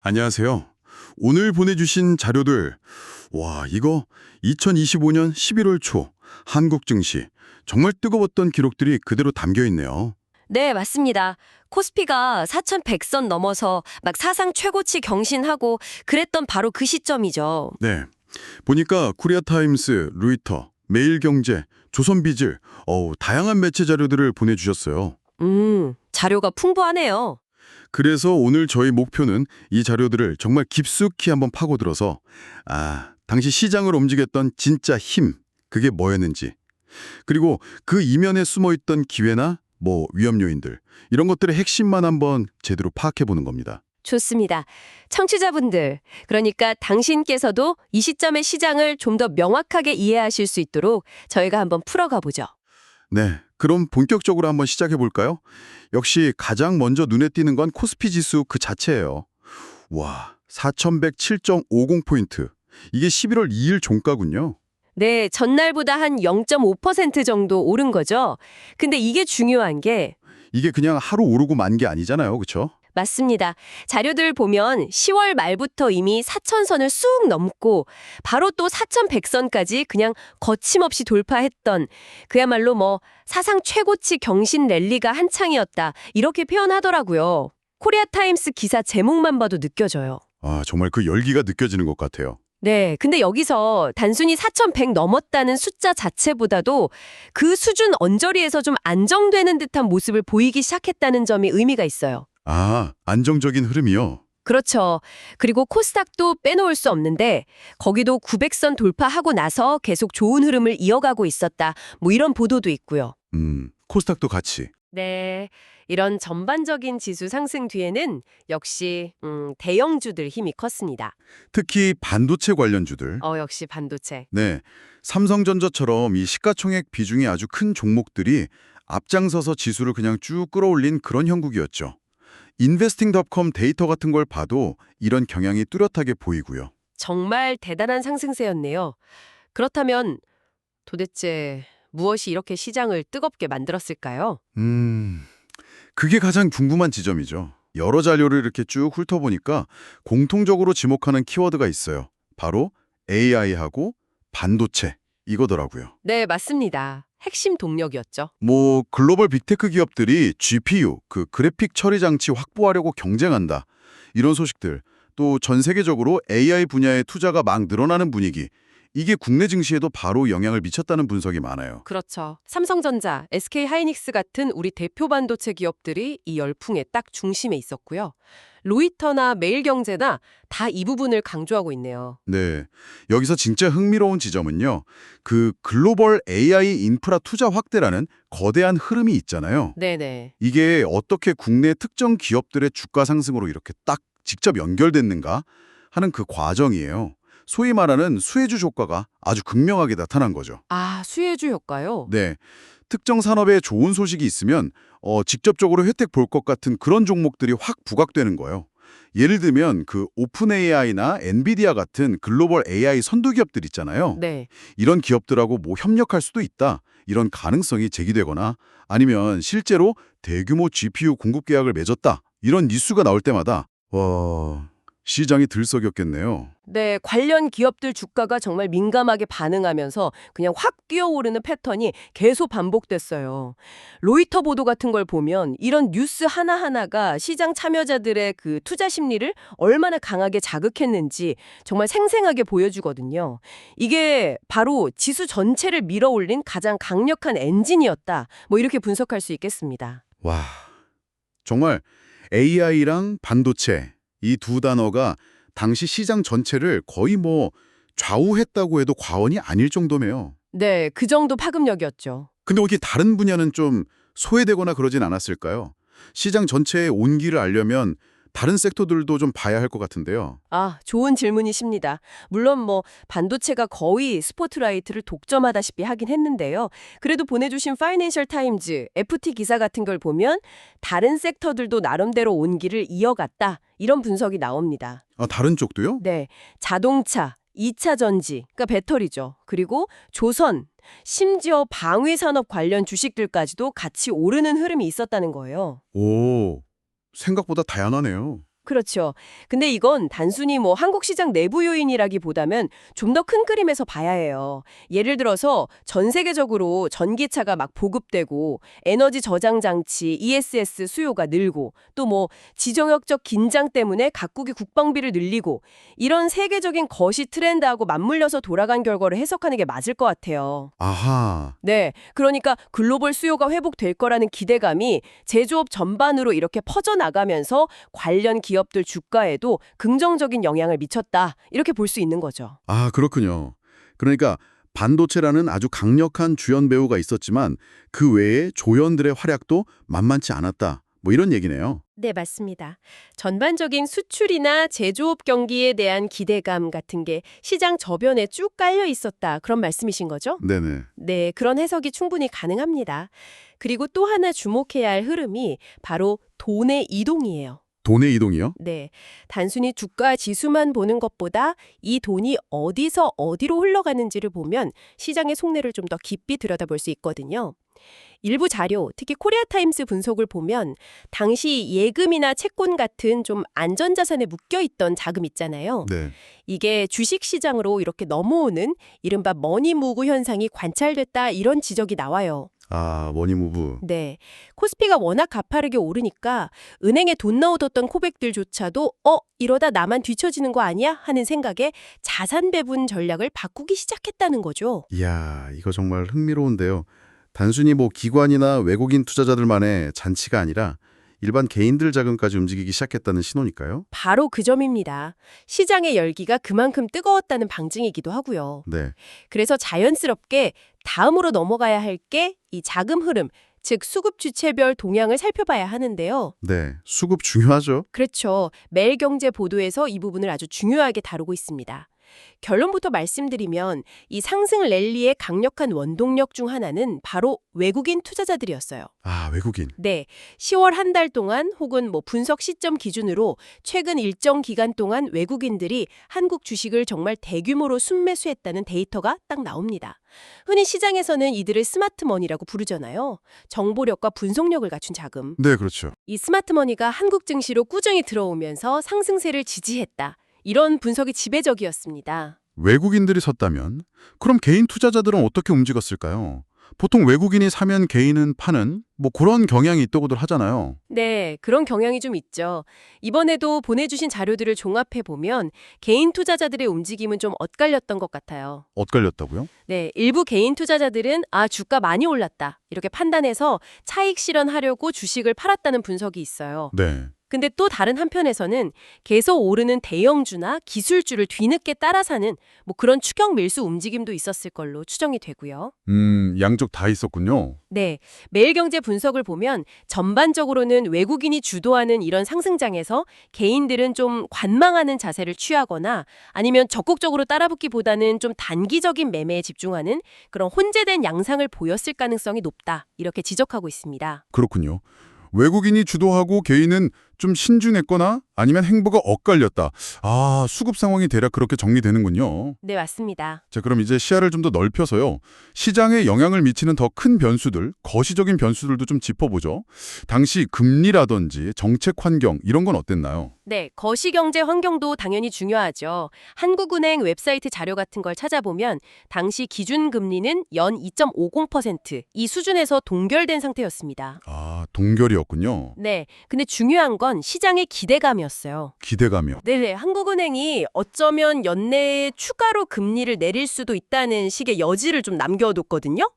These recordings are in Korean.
안녕하세요. 오늘 보내주신 자료들, 와, 이거 2025년 11월 초 한국 증시 정말 뜨거웠던 기록들이 그대로 담겨 있네요. 네, 맞습니다. 코스피가 4,100선 넘어서 막 사상 최고치 경신하고 그랬던 바로 그 시점이죠. 네, 보니까 코리아타임스, 루이터, 매일경제, 조선비즈, 다양한 매체 자료들을 보내주셨어요. 자료가 풍부하네요. 그래서 오늘 저희 목표는 이 자료들을 정말 깊숙이 한번 파고들어서 당시 시장을 움직였던 진짜 힘, 그게 뭐였는지, 그리고 그 이면에 숨어있던 기회나 위험 요인들, 이런 것들의 핵심만 한번 제대로 파악해보는 겁니다. 좋습니다. 청취자분들, 그러니까 당신께서도 이 시점의 시장을 좀 더 명확하게 이해하실 수 있도록 저희가 한번 풀어가 보죠. 네, 그럼 본격적으로 한번 시작해볼까요? 역시 가장 먼저 눈에 띄는 건 코스피 지수 그 자체예요. 와, 4107.50포인트. 이게 11월 2일 종가군요. 네, 전날보다 한 0.5% 정도 오른 거죠. 근데 이게 중요한 게 이게 그냥 하루 오르고 만 게 아니잖아요, 그렇죠? 맞습니다. 자료들 보면 10월 말부터 이미 4,000선을 쑥 넘고 바로 또 4,100선까지 그냥 거침없이 돌파했던 그야말로 사상 최고치 경신 랠리가 한창이었다. 이렇게 표현하더라고요. 코리아타임스 기사 제목만 봐도 느껴져요. 정말 그 열기가 느껴지는 것 같아요. 네, 근데 여기서 단순히 4,100 넘었다는 숫자 자체보다도 그 수준 언저리에서 좀 안정되는 듯한 모습을 보이기 시작했다는 점이 의미가 있어요. 안정적인 흐름이요. 그렇죠. 그리고 코스닥도 빼놓을 수 없는데 거기도 900선 돌파하고 나서 계속 좋은 흐름을 이어가고 있었다. 이런 보도도 있고요. 코스닥도 같이. 네, 이런 전반적인 지수 상승 뒤에는 역시 대형주들 힘이 컸습니다. 특히 반도체 관련주들. 역시 반도체. 네, 삼성전자처럼 이 시가총액 비중이 아주 큰 종목들이 앞장서서 지수를 그냥 쭉 끌어올린 그런 형국이었죠. 인베스팅닷컴 데이터 같은 걸 봐도 이런 경향이 뚜렷하게 보이고요. 정말 대단한 상승세였네요. 그렇다면 도대체 무엇이 이렇게 시장을 뜨겁게 만들었을까요? 그게 가장 궁금한 지점이죠. 여러 자료를 이렇게 쭉 훑어보니까 공통적으로 지목하는 키워드가 있어요. 바로 AI하고 반도체, 이거더라고요. 네, 맞습니다. 핵심 동력이었죠. 글로벌 빅테크 기업들이 GPU, 그 그래픽 처리 장치 확보하려고 경쟁한다. 이런 소식들, 또 전 세계적으로 AI 분야의 투자가 막 늘어나는 분위기, 이게 국내 증시에도 바로 영향을 미쳤다는 분석이 많아요. 그렇죠. 삼성전자, SK하이닉스 같은 우리 대표 반도체 기업들이 이 열풍의 딱 중심에 있었고요. 로이터나 매일경제나 다 이 부분을 강조하고 있네요. 네, 여기서 진짜 흥미로운 지점은요. 그 글로벌 AI 인프라 투자 확대라는 거대한 흐름이 있잖아요. 네네. 이게 어떻게 국내 특정 기업들의 주가 상승으로 이렇게 딱 직접 연결됐는가 하는 그 과정이에요. 소위 말하는 수혜주 효과가 아주 극명하게 나타난 거죠. 수혜주 효과요? 네, 특정 산업에 좋은 소식이 있으면 직접적으로 혜택 볼 것 같은 그런 종목들이 확 부각되는 거예요. 예를 들면 그 오픈 AI나 엔비디아 같은 글로벌 AI 선두 기업들 있잖아요. 네. 이런 기업들하고 협력할 수도 있다. 이런 가능성이 제기되거나 아니면 실제로 대규모 GPU 공급 계약을 맺었다. 이런 뉴스가 나올 때마다 시장이 들썩였겠네요. 네, 관련 기업들 주가가 정말 민감하게 반응하면서 그냥 확 뛰어오르는 패턴이 계속 반복됐어요. 로이터 보도 같은 걸 보면 이런 뉴스 하나하나가 시장 참여자들의 그 투자 심리를 얼마나 강하게 자극했는지 정말 생생하게 보여주거든요. 이게 바로 지수 전체를 밀어올린 가장 강력한 엔진이었다. 이렇게 분석할 수 있겠습니다. 와, 정말 AI랑 반도체 이 두 단어가 당시 시장 전체를 거의 좌우했다고 해도 과언이 아닐 정도네요. 네, 그 정도 파급력이었죠. 근데 여기 다른 분야는 좀 소외되거나 그러진 않았을까요? 시장 전체의 온기를 알려면 다른 섹터들도 좀 봐야 할 것 같은데요. 좋은 질문이십니다. 물론 반도체가 거의 스포트라이트를 독점하다시피 하긴 했는데요. 그래도 보내주신 파이낸셜 타임즈, FT 기사 같은 걸 보면 다른 섹터들도 나름대로 온기를 이어갔다. 이런 분석이 나옵니다. 다른 쪽도요? 네, 자동차, 2차 전지, 그러니까 배터리죠. 그리고 조선, 심지어 방위산업 관련 주식들까지도 같이 오르는 흐름이 있었다는 거예요. 오, 생각보다 다양하네요. 그렇죠. 근데 이건 단순히 뭐 한국 시장 내부 요인이라기보다는 좀 더 큰 그림에서 봐야 해요. 예를 들어서 전 세계적으로 전기차가 막 보급되고 에너지 저장 장치, ESS 수요가 늘고 또 뭐 지정학적 긴장 때문에 각국이 국방비를 늘리고 이런 세계적인 거시 트렌드하고 맞물려서 돌아간 결과를 해석하는 게 맞을 것 같아요. 아하. 네, 그러니까 글로벌 수요가 회복될 거라는 기대감이 제조업 전반으로 이렇게 퍼져나가면서 관련 기업들 주가에도 긍정적인 영향을 미쳤다. 이렇게 볼 수 있는 거죠. 아, 그렇군요. 그러니까 반도체라는 아주 강력한 주연 배우가 있었지만 그 외에 조연들의 활약도 만만치 않았다. 뭐 이런 얘기네요. 네, 맞습니다. 전반적인 수출이나 제조업 경기에 대한 기대감 같은 게 시장 저변에 쭉 깔려 있었다. 그런 말씀이신 거죠? 네네. 네, 그런 해석이 충분히 가능합니다. 그리고 또 하나 주목해야 할 흐름이 바로 돈의 이동이에요. 돈의 이동이요? 네, 단순히 주가 지수만 보는 것보다 이 돈이 어디서 어디로 흘러가는지를 보면 시장의 속내를 좀 더 깊이 들여다볼 수 있거든요. 일부 자료, 특히 코리아타임스 분석을 보면 당시 예금이나 채권 같은 좀 안전자산에 묶여있던 자금 있잖아요. 네. 이게 주식시장으로 이렇게 넘어오는 이른바 머니무브 현상이 관찰됐다 이런 지적이 나와요. 아, 머니무브. 네. 코스피가 워낙 가파르게 오르니까 은행에 돈 넣어뒀던 코백들조차도 이러다 나만 뒤처지는 거 아니야? 하는 생각에 자산 배분 전략을 바꾸기 시작했다는 거죠. 이야, 이거 정말 흥미로운데요. 단순히 뭐 기관이나 외국인 투자자들만의 잔치가 아니라 일반 개인들 자금까지 움직이기 시작했다는 신호니까요. 바로 그 점입니다. 시장의 열기가 그만큼 뜨거웠다는 방증이기도 하고요. 네. 그래서 자연스럽게 다음으로 넘어가야 할 게 이 자금 흐름, 즉 수급 주체별 동향을 살펴봐야 하는데요. 네. 수급 중요하죠. 그렇죠. 매일경제 보도에서 이 부분을 아주 중요하게 다루고 있습니다. 결론부터 말씀드리면 이 상승 랠리의 강력한 원동력 중 하나는 바로 외국인 투자자들이었어요. 아, 외국인. 네, 10월 한 달 동안 혹은 뭐 분석 시점 기준으로 최근 일정 기간 동안 외국인들이 한국 주식을 정말 대규모로 순매수했다는 데이터가 딱 나옵니다. 흔히 시장에서는 이들을 스마트머니라고 부르잖아요. 정보력과 분석력을 갖춘 자금. 네, 그렇죠. 이 스마트머니가 한국 증시로 꾸준히 들어오면서 상승세를 지지했다. 이런 분석이 지배적이었습니다. 외국인들이 섰다면 그럼 개인 투자자들은 어떻게 움직였을까요? 보통 외국인이 사면 개인은 파는 뭐 그런 경향이 있다고들 하잖아요. 네, 그런 경향이 좀 있죠. 이번에도 보내주신 자료들을 종합해보면 개인 투자자들의 움직임은 좀 엇갈렸던 것 같아요. 엇갈렸다고요? 네, 일부 개인 투자자들은 주가 많이 올랐다. 이렇게 판단해서 차익 실현하려고 주식을 팔았다는 분석이 있어요. 네. 근데 또 다른 한편에서는 계속 오르는 대형주나 기술주를 뒤늦게 따라 사는 뭐 그런 추격 밀수 움직임도 있었을 걸로 추정이 되고요. 양쪽 다 있었군요. 네, 매일경제 분석을 보면 전반적으로는 외국인이 주도하는 이런 상승장에서 개인들은 좀 관망하는 자세를 취하거나 아니면 적극적으로 따라붙기보다는 좀 단기적인 매매에 집중하는 그런 혼재된 양상을 보였을 가능성이 높다. 이렇게 지적하고 있습니다. 그렇군요. 외국인이 주도하고 개인은 좀 신중했거나 아니면 행보가 엇갈렸다. 아, 수급 상황이 대략 그렇게 정리되는군요. 네, 맞습니다. 자, 그럼 이제 시야를 좀 더 넓혀서요. 시장에 영향을 미치는 더 큰 변수들, 거시적인 변수들도 좀 짚어보죠. 당시 금리라든지 정책 환경 이런 건 어땠나요? 네, 거시경제 환경도 당연히 중요하죠. 한국은행 웹사이트 자료 같은 걸 찾아보면 당시 기준금리는 연 2.50%, 이 수준에서 동결된 상태였습니다. 아, 동결이었군요. 네, 근데 중요한 건 시장의 기대감이었어요. 기대감이요. 네네, 한국은행이 어쩌면 연내에 추가로 금리를 내릴 수도 있다는 식의 여지를 좀 남겨뒀거든요.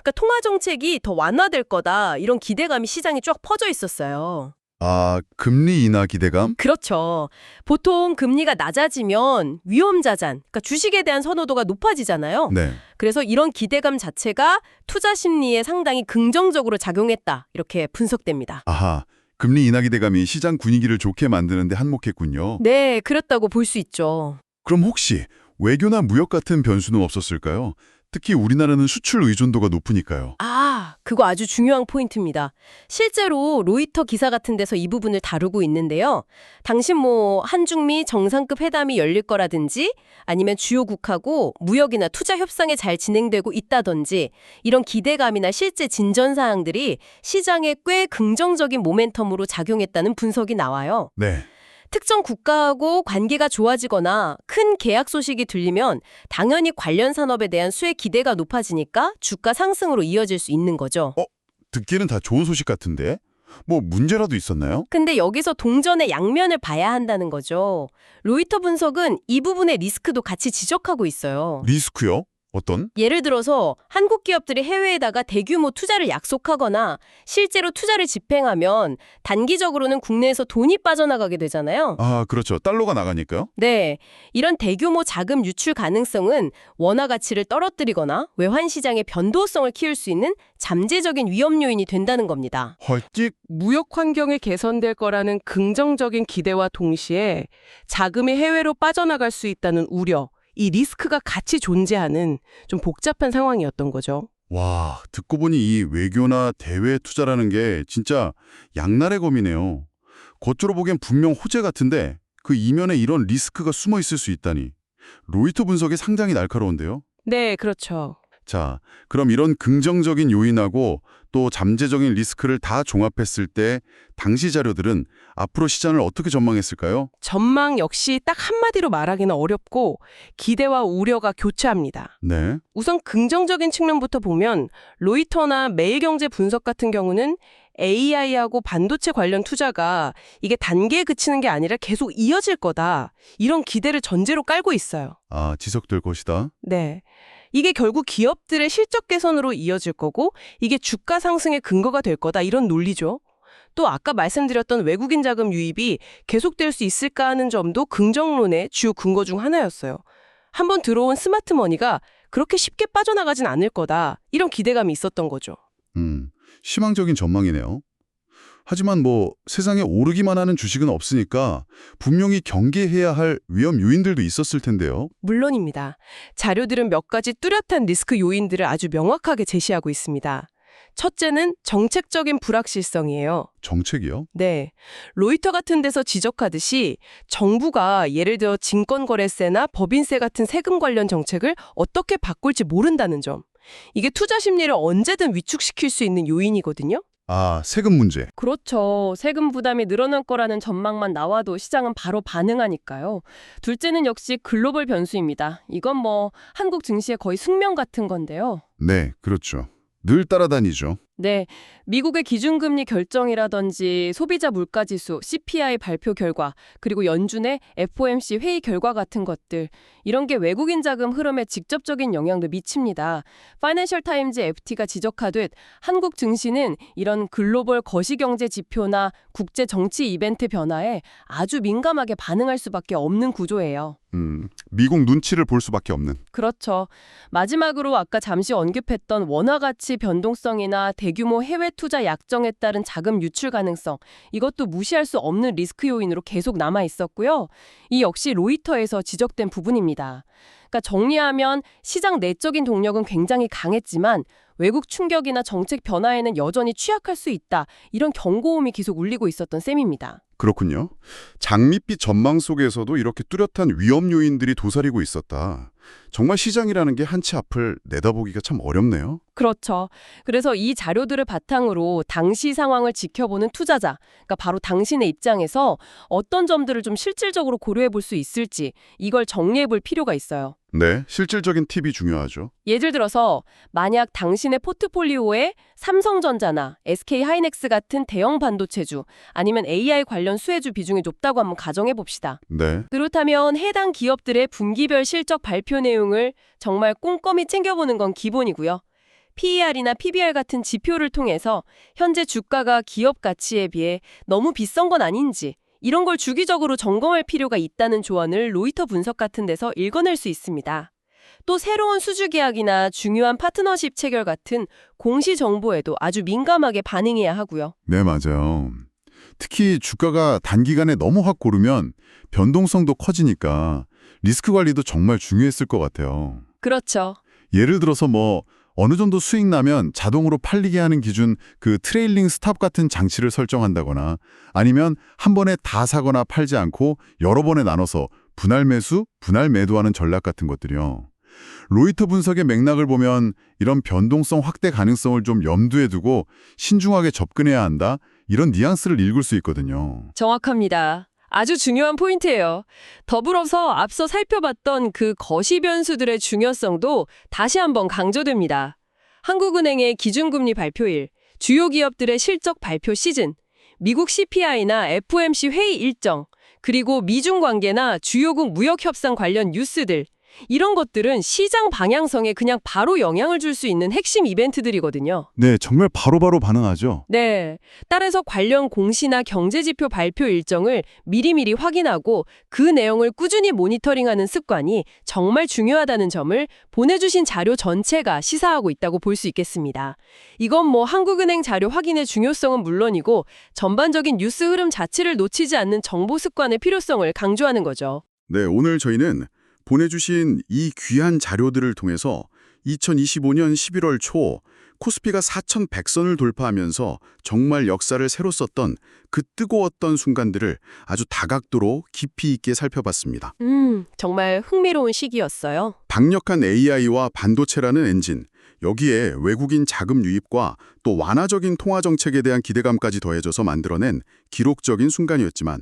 그러니까 통화정책이 더 완화될 거다, 이런 기대감이 시장에 쫙 퍼져 있었어요. 아, 금리 인하 기대감? 그렇죠. 보통 금리가 낮아지면 위험자산, 그러니까 주식에 대한 선호도가 높아지잖아요. 네. 그래서 이런 기대감 자체가 투자 심리에 상당히 긍정적으로 작용했다. 이렇게 분석됩니다. 아하, 금리 인하 기대감이 시장 분위기를 좋게 만드는 데 한몫했군요. 네, 그렇다고 볼 수 있죠. 그럼 혹시 외교나 무역 같은 변수는 없었을까요? 특히 우리나라는 수출 의존도가 높으니까요. 그거 아주 중요한 포인트입니다. 실제로 로이터 기사 같은 데서 이 부분을 다루고 있는데요. 당시 한중미 정상급 회담이 열릴 거라든지 아니면 주요국하고 무역이나 투자 협상이 잘 진행되고 있다든지 이런 기대감이나 실제 진전 사항들이 시장에 꽤 긍정적인 모멘텀으로 작용했다는 분석이 나와요. 네. 특정 국가하고 관계가 좋아지거나 큰 계약 소식이 들리면 당연히 관련 산업에 대한 수혜 기대가 높아지니까 주가 상승으로 이어질 수 있는 거죠. 듣기는 다 좋은 소식 같은데? 뭐 문제라도 있었나요? 근데 여기서 동전의 양면을 봐야 한다는 거죠. 로이터 분석은 이 부분의 리스크도 같이 지적하고 있어요. 리스크요? 어떤? 예를 들어서 한국 기업들이 해외에다가 대규모 투자를 약속하거나 실제로 투자를 집행하면 단기적으로는 국내에서 돈이 빠져나가게 되잖아요. 아, 그렇죠. 달러가 나가니까요. 네, 이런 대규모 자금 유출 가능성은 원화 가치를 떨어뜨리거나 외환 시장의 변동성을 키울 수 있는 잠재적인 위험 요인이 된다는 겁니다. 헐찍. 무역 환경이 개선될 거라는 긍정적인 기대와 동시에 자금이 해외로 빠져나갈 수 있다는 우려, 이 리스크가 같이 존재하는 좀 복잡한 상황이었던 거죠. 와, 듣고 보니 이 외교나 대외 투자라는 게 진짜 양날의 검이네요. 겉으로 보기엔 분명 호재 같은데 그 이면에 이런 리스크가 숨어 있을 수 있다니. 로이터 분석이 상당히 날카로운데요. 네, 그렇죠. 자, 그럼 이런 긍정적인 요인하고 또 잠재적인 리스크를 다 종합했을 때 당시 자료들은 앞으로 시장을 어떻게 전망했을까요? 전망 역시 딱 한마디로 말하기는 어렵고 기대와 우려가 교차합니다. 네. 우선 긍정적인 측면부터 보면 로이터나 매일경제 분석 같은 경우는 AI하고 반도체 관련 투자가 이게 단계에 그치는 게 아니라 계속 이어질 거다. 이런 기대를 전제로 깔고 있어요. 아, 지속될 것이다. 네. 이게 결국 기업들의 실적 개선으로 이어질 거고 이게 주가 상승의 근거가 될 거다. 이런 논리죠. 또 아까 말씀드렸던 외국인 자금 유입이 계속될 수 있을까 하는 점도 긍정론의 주요 근거 중 하나였어요. 한번 들어온 스마트 머니가 그렇게 쉽게 빠져나가진 않을 거다. 이런 기대감이 있었던 거죠. 희망적인 전망이네요. 하지만 뭐 세상에 오르기만 하는 주식은 없으니까 분명히 경계해야 할 위험 요인들도 있었을 텐데요. 물론입니다. 자료들은 몇 가지 뚜렷한 리스크 요인들을 아주 명확하게 제시하고 있습니다. 첫째는 정책적인 불확실성이에요. 정책이요? 네. 로이터 같은 데서 지적하듯이 정부가 예를 들어 증권거래세나 법인세 같은 세금 관련 정책을 어떻게 바꿀지 모른다는 점. 이게 투자 심리를 언제든 위축시킬 수 있는 요인이거든요. 아, 세금 문제. 그렇죠. 세금 부담이 늘어날 거라는 전망만 나와도 시장은 바로 반응하니까요. 둘째는 역시 글로벌 변수입니다. 이건 뭐 한국 증시의 거의 숙명 같은 건데요. 네, 그렇죠. 늘 따라다니죠. 네, 미국의 기준금리 결정이라든지 소비자 물가지수, CPI 발표 결과, 그리고 연준의 FOMC 회의 결과 같은 것들, 이런 게 외국인 자금 흐름에 직접적인 영향도 미칩니다. 파이낸셜 타임즈 FT가 지적하듯 한국 증시는 이런 글로벌 거시경제 지표나 국제 정치 이벤트 변화에 아주 민감하게 반응할 수밖에 없는 구조예요. 미국 눈치를 볼 수밖에 없는. 그렇죠. 마지막으로 아까 잠시 언급했던 원화 가치 변동성이나 대규모 해외 투자 약정에 따른 자금 유출 가능성, 이것도 무시할 수 없는 리스크 요인으로 계속 남아 있었고요. 이 역시 로이터에서 지적된 부분입니다. 그러니까 정리하면 시장 내적인 동력은 굉장히 강했지만 외국 충격이나 정책 변화에는 여전히 취약할 수 있다. 이런 경고음이 계속 울리고 있었던 셈입니다. 그렇군요. 장밋빛 전망 속에서도 이렇게 뚜렷한 위험 요인들이 도사리고 있었다. 정말 시장이라는 게 한치 앞을 내다보기가 참 어렵네요. 그렇죠. 그래서 이 자료들을 바탕으로 당시 상황을 지켜보는 투자자, 그러니까 바로 당신의 입장에서 어떤 점들을 좀 실질적으로 고려해 볼 수 있을지 이걸 정리해 볼 필요가 있어요. 네, 실질적인 팁이 중요하죠. 예를 들어서 만약 당신의 포트폴리오에 삼성전자나 SK하이닉스 같은 대형 반도체주 아니면 AI 관련 수혜주 비중이 높다고 한번 가정해 봅시다. 네, 그렇다면 해당 기업들의 분기별 실적 발표 내용을 정말 꼼꼼히 챙겨보는 건 기본이고요. PER이나 PBR 같은 지표를 통해서 현재 주가가 기업 가치에 비해 너무 비싼 건 아닌지 이런 걸 주기적으로 점검할 필요가 있다는 조언을 로이터 분석 같은 데서 읽어낼 수 있습니다. 또 새로운 수주 계약이나 중요한 파트너십 체결 같은 공시 정보에도 아주 민감하게 반응해야 하고요. 네, 맞아요. 특히 주가가 단기간에 너무 확 오르면 변동성도 커지니까 리스크 관리도 정말 중요했을 것 같아요. 그렇죠. 예를 들어서 뭐 어느 정도 수익 나면 자동으로 팔리게 하는 기준 그 트레일링 스탑 같은 장치를 설정한다거나 아니면 한 번에 다 사거나 팔지 않고 여러 번에 나눠서 분할 매수, 분할 매도하는 전략 같은 것들이요. 로이터 분석의 맥락을 보면 이런 변동성 확대 가능성을 좀 염두에 두고 신중하게 접근해야 한다. 이런 뉘앙스를 읽을 수 있거든요. 정확합니다. 아주 중요한 포인트예요. 더불어서 앞서 살펴봤던 그 거시 변수들의 중요성도 다시 한번 강조됩니다. 한국은행의 기준금리 발표일, 주요 기업들의 실적 발표 시즌, 미국 CPI나 FOMC 회의 일정, 그리고 미중 관계나 주요국 무역 협상 관련 뉴스들, 이런 것들은 시장 방향성에 그냥 바로 영향을 줄 수 있는 핵심 이벤트들이거든요. 네, 정말 바로바로 반응하죠. 네. 따라서 관련 공시나 경제지표 발표 일정을 미리미리 확인하고 그 내용을 꾸준히 모니터링하는 습관이 정말 중요하다는 점을 보내주신 자료 전체가 시사하고 있다고 볼 수 있겠습니다. 이건 뭐 한국은행 자료 확인의 중요성은 물론이고 전반적인 뉴스 흐름 자체를 놓치지 않는 정보 습관의 필요성을 강조하는 거죠. 네, 오늘 저희는 보내주신 이 귀한 자료들을 통해서 2025년 11월 초 코스피가 4,100선을 돌파하면서 정말 역사를 새로 썼던 그 뜨거웠던 순간들을 아주 다각도로 깊이 있게 살펴봤습니다. 정말 흥미로운 시기였어요. 강력한 AI와 반도체라는 엔진, 여기에 외국인 자금 유입과 또 완화적인 통화 정책에 대한 기대감까지 더해져서 만들어낸 기록적인 순간이었지만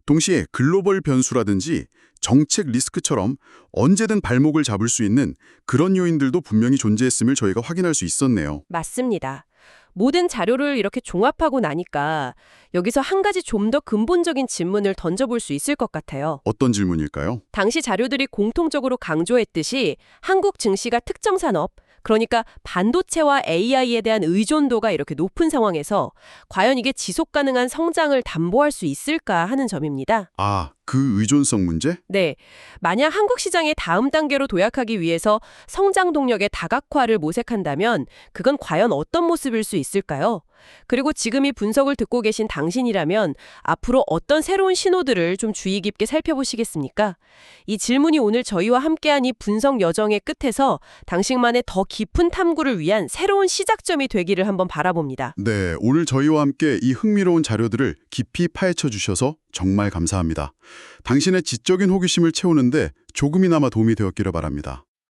동시에 글로벌 변수라든지 정책 리스크처럼 언제든 발목을 잡을 수 있는 그런 요인들도 분명히 존재했음을 저희가 확인할 수 있었네요. 맞습니다. 모든 자료를 이렇게 종합하고 나니까 여기서 한 가지 좀 더 근본적인 질문을 던져볼 수 있을 것 같아요. 어떤 질문일까요? 당시 자료들이 공통적으로 강조했듯이 한국 증시가 특정 산업, 그러니까 반도체와 AI에 대한 의존도가 이렇게 높은 상황에서 과연 이게 지속 가능한 성장을 담보할 수 있을까 하는 점입니다. 아, 그 의존성 문제? 네, 만약 한국 시장의 다음 단계로 도약하기 위해서 성장 동력의 다각화를 모색한다면 그건 과연 어떤 모습일 수 있을까요? 그리고 지금 이 분석을 듣고 계신 당신이라면 앞으로 어떤 새로운 신호들을 좀 주의 깊게 살펴보시겠습니까? 이 질문이 오늘 저희와 함께한 이 분석 여정의 끝에서 당신만의 더 깊은 탐구를 위한 새로운 시작점이 되기를 한번 바라봅니다. 네, 오늘 저희와 함께 이 흥미로운 자료들을 깊이 파헤쳐 주셔서 정말 감사합니다. 당신의 지적인 호기심을 채우는데 조금이나마 도움이 되었기를 바랍니다.